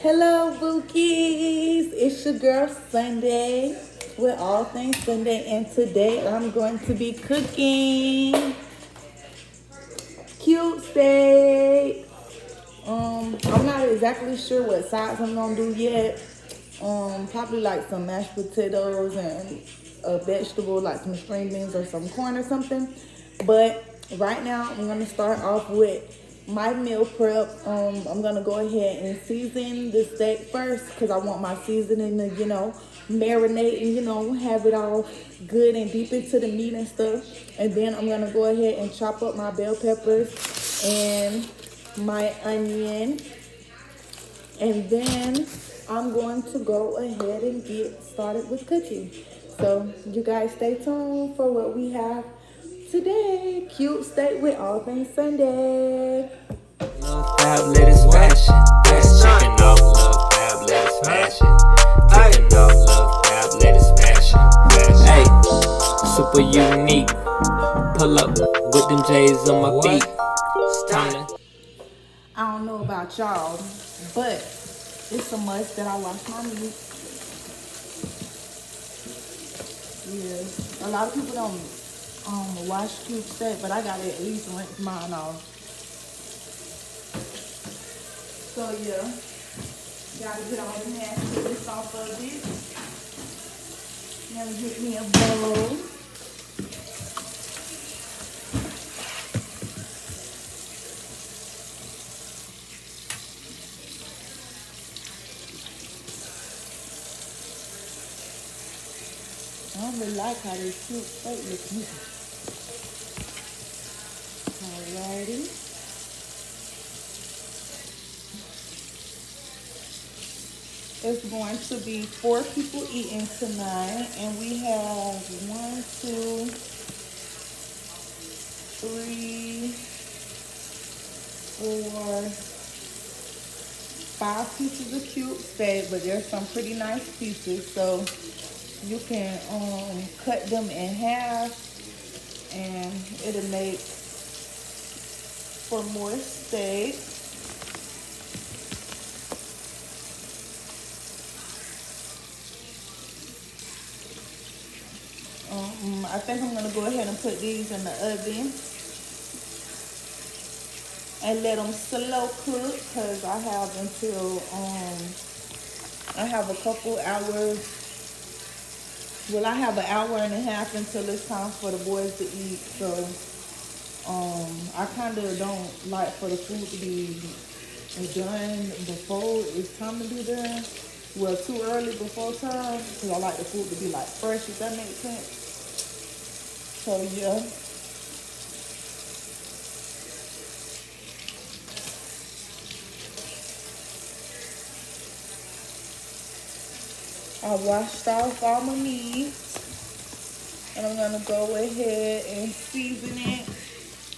Hello, Bookies. It's your girl Sunday with all things Sunday, and today I'm going to be cooking cute steak. I'm not exactly sure what sides I'm gonna do yet. Probably like some mashed potatoes and a vegetable like some string beans or some corn or something. But right now I'm gonna start off with my meal prep. I'm gonna go ahead and season the steak first because I want my seasoning to, marinate and have it all good and deep into the meat and stuff. And then I'm gonna go ahead and chop up my bell peppers and my onion, and then I'm going to go ahead and get started with cooking. So you guys stay tuned for what we have today. Cute steak with all things Sunday. Love fab, let it smash it. That's chicken off, love fab, let it smash it. Taking off, love fab, let it smash it. Hey, super unique. Pull up with them J's on my feet. It's time to. I don't know about y'all, but it's a must that I wash my meat. Yeah, a lot of people don't wash cute steak, but I gotta at least rinse mine off. So yeah, gotta get all the nastiness off of it. Now get me a bowl. I don't really like how this cute steak looks. Alrighty. It's going to be 4 people eating tonight, and we have 1, 2, 3, 4, 5 pieces of cute steak, but there's some pretty nice pieces, so you can cut them in half, and it'll make for more steak. I think I'm gonna go ahead and put these in the oven and let them slow cook because I have a couple hours. Well, I have an hour and a half until it's time for the boys to eat. So I kind of don't like for the food to be done before it's time to be done. Well, too early before time because I like the food to be like fresh, if that makes sense. So yeah. I washed off all my meat, and I'm gonna go ahead and season it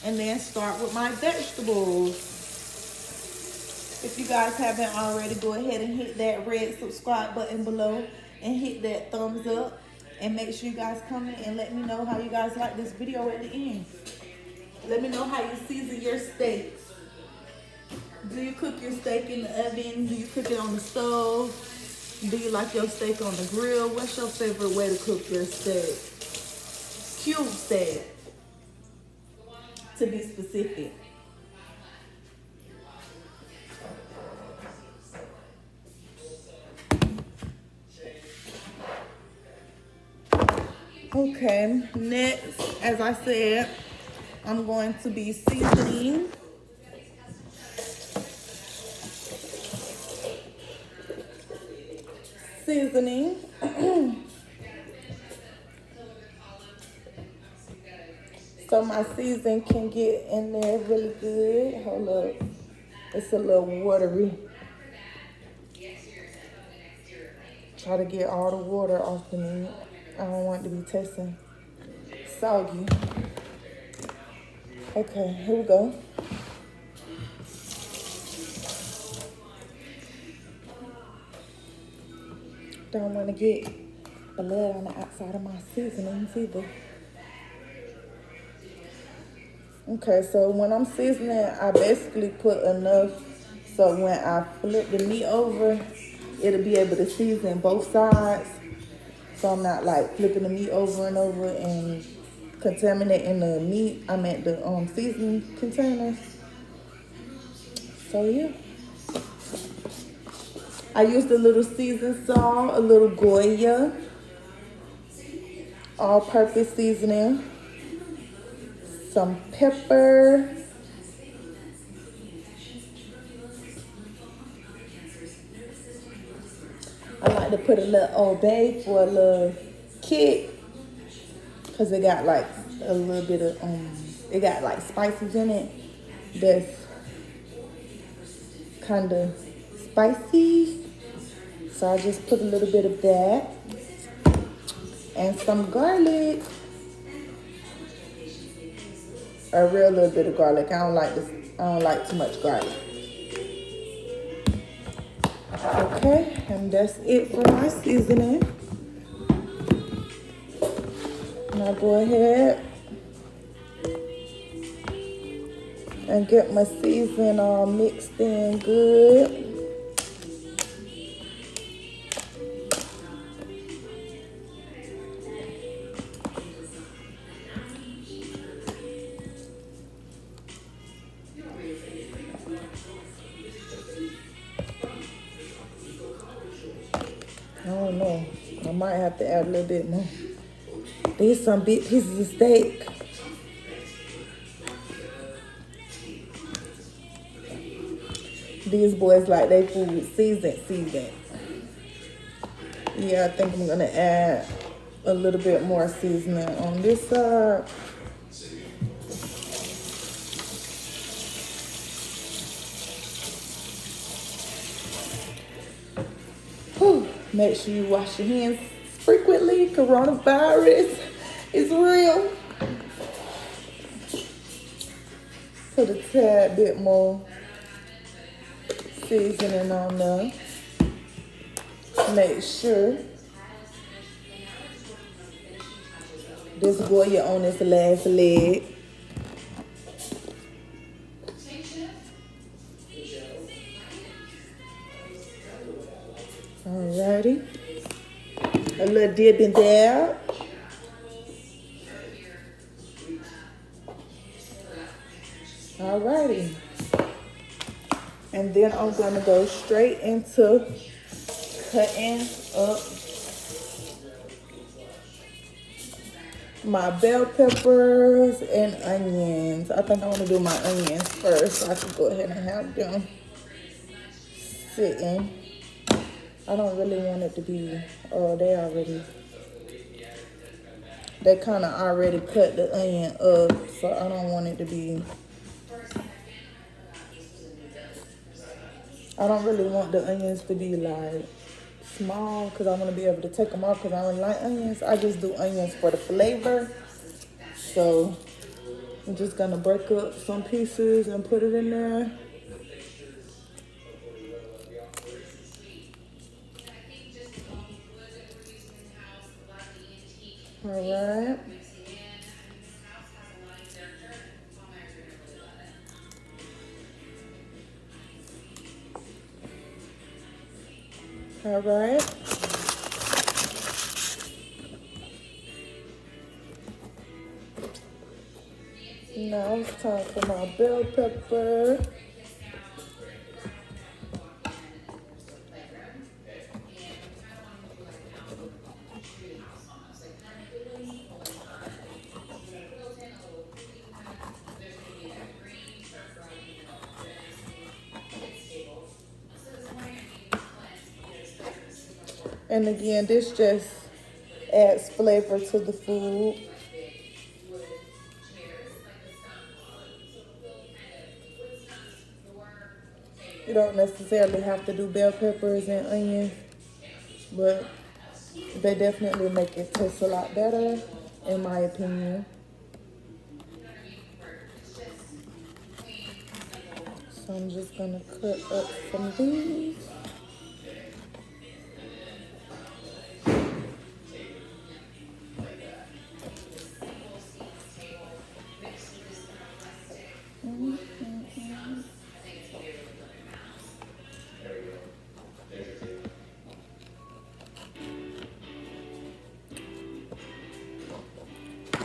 and then start with my vegetables. If you guys haven't already, go ahead and hit that red subscribe button below and hit that thumbs up, and make sure you guys comment and let me know how you guys like this video at the end. Let me know how you season your steaks. Do you cook your steak in the oven? Do you cook it on the stove? Do you like your steak on the grill? What's your favorite way to cook your steak? Cube steak, to be specific. Okay, next, as I said, I'm going to be seasoning. So my season can get in there really good. Hold up, it's a little watery. Try to get all the water off the meat. I don't want it to be tasting soggy. Okay, here we go. Don't want to get blood on the outside of my seasonings either. Okay, so when I'm seasoning, I basically put enough So when I flip the meat over, it'll be able to season both sides. So I'm not like flipping the meat over and over and contaminating the meat. I meant the seasoning containers. So yeah. I used a little seasoned salt, a little Goya All Purpose Seasoning, some pepper, I like to put a little Old Bay for a little kick, cause it got like a little bit of it got like spices in it that's kind of spicy. So I just put a little bit of that and some garlic, a real little bit of garlic. I don't like this. I don't like too much garlic. Okay, and that's it for my seasoning. Now go ahead and get my seasoning all mixed in good. I don't know. I might have to add a little bit more. These some big pieces of steak. These boys like their food seasoned. Yeah, I think I'm gonna add a little bit more seasoning on this side. Whew. Make sure you wash your hands frequently. Coronavirus is real. Put a tad bit more seasoning on there. Make sure this Goya on this last leg. Alrighty. A little dip in there. Alrighty. And then I'm gonna go straight into cutting up my bell peppers and onions. I think I want to do my onions first, so I can go ahead and have them sitting. I don't really want it to be, they kind of already cut the onion up, so I don't want it to be, I don't really want the onions to be like small, because I want to be able to take them off because I don't like onions. I just do onions for the flavor. So I'm just going to break up some pieces and put it in there. All right. All right. Now it's time for my bell pepper. And again, this just adds flavor to the food. You don't necessarily have to do bell peppers and onions, but they definitely make it taste a lot better, in my opinion. So I'm just gonna cut up some of these.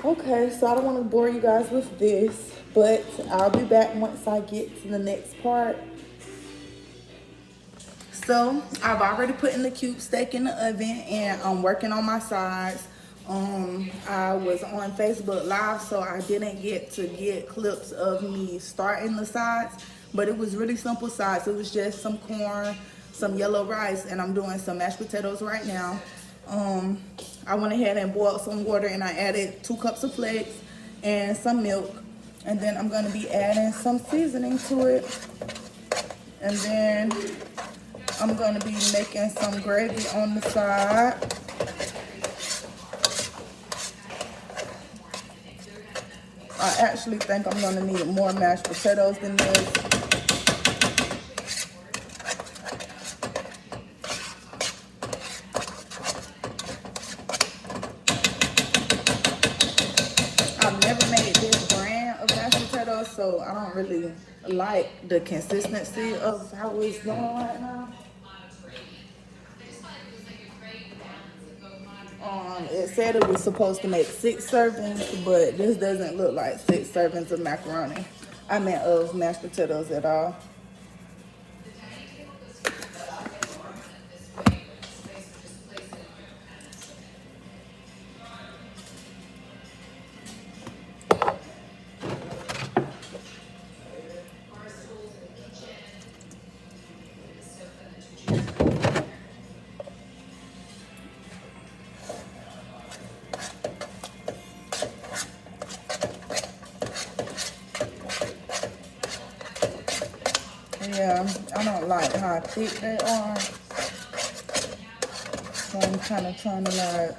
Okay, so I don't want to bore you guys with this, but I'll be back once I get to the next part. So I've already put in the cube steak in the oven and I'm working on my sides. I was on Facebook Live, so I didn't get to get clips of me starting the sides, but it was really simple sides. It was just some corn, some yellow rice, and I'm doing some mashed potatoes right now. I went ahead and boiled some water and I added 2 cups of flakes and some milk. And then I'm gonna be adding some seasoning to it. And then I'm gonna be making some gravy on the side. I actually think I'm gonna need more mashed potatoes than this. I've never made this brand of mashed potatoes, so I don't really like the consistency of how it's going right now. It said it was supposed to make 6 servings, but this doesn't look like 6 servings of macaroni. I meant of mashed potatoes at all. Yeah, I don't like how thick they are. So I'm kind of trying to like...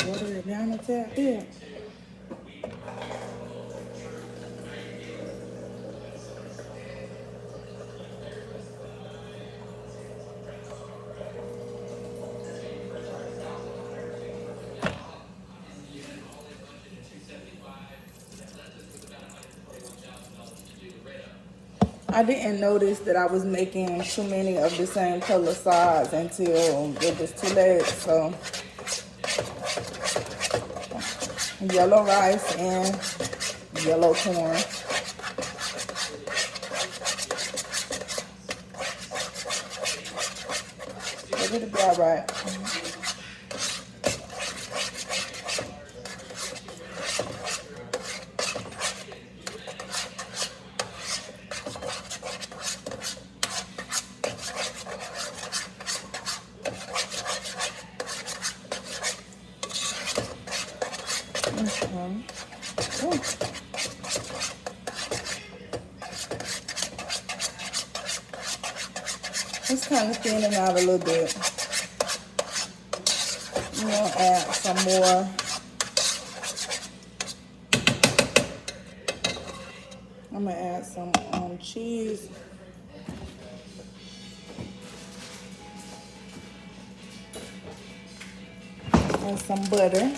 water it down a tad bit. I didn't notice that I was making too many of the same color sides until it was too late. So yellow rice and yellow corn. But it'll be all right. It's kind of thinning out a little bit. I'm gonna add some more. I'm gonna add some cheese. And some butter.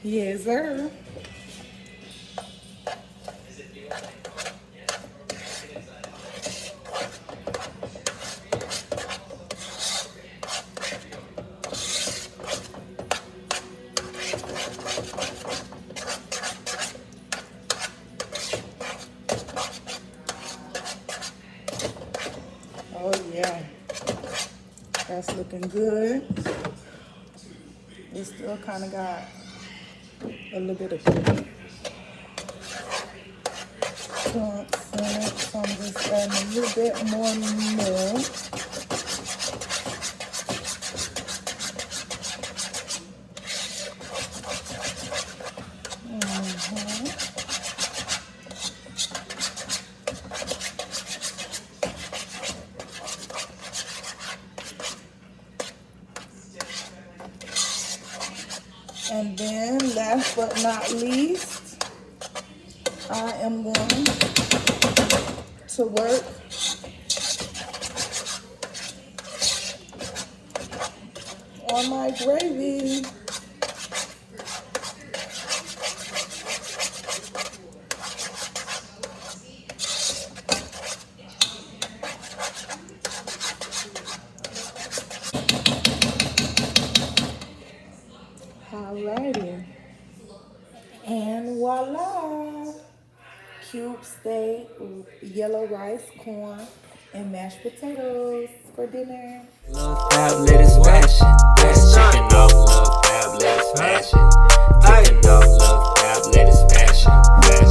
Yes, sir. Oh yeah, that's looking good. It still kind of got a little bit of chunks in it, so I'm just adding a little bit more milk. And then last but not least, I am going to work on my gravy. Alrighty. And voila! Cube steak, yellow rice, corn, and mashed potatoes for dinner. Love fab, let it smash it. Chicken off, love fab, let it smash it. Chicken off, love fab, let it smash it.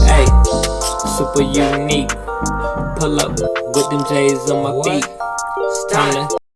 Hey, super unique. Pull up with them J's on my feet. Time to